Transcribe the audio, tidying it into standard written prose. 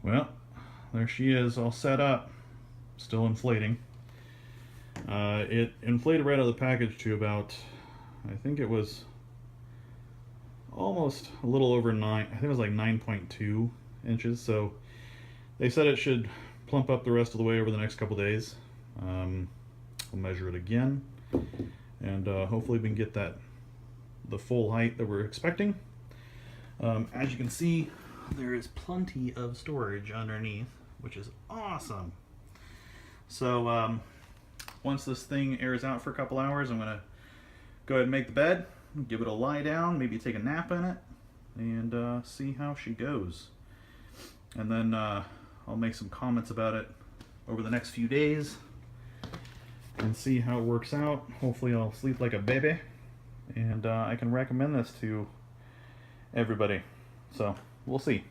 Well, there she is, all set up, still inflating. It inflated right out of the package to about, I think it was almost a little over 9, I think it was like 9.2 inches. So they said it should plump up the rest of the way over the next couple days. We'll measure it again, and hopefully we can get the full height that we're expecting. As you can see, there is plenty of storage underneath, which is awesome. So once this thing airs out for a couple hours, I'm gonna go ahead and make the bed, give it a lie down, maybe take a nap in it, and see how she goes. And then I'll make some comments about it over the next few days and see how it works out. Hopefully I'll sleep like a baby, and I can recommend this to everybody. So we'll see.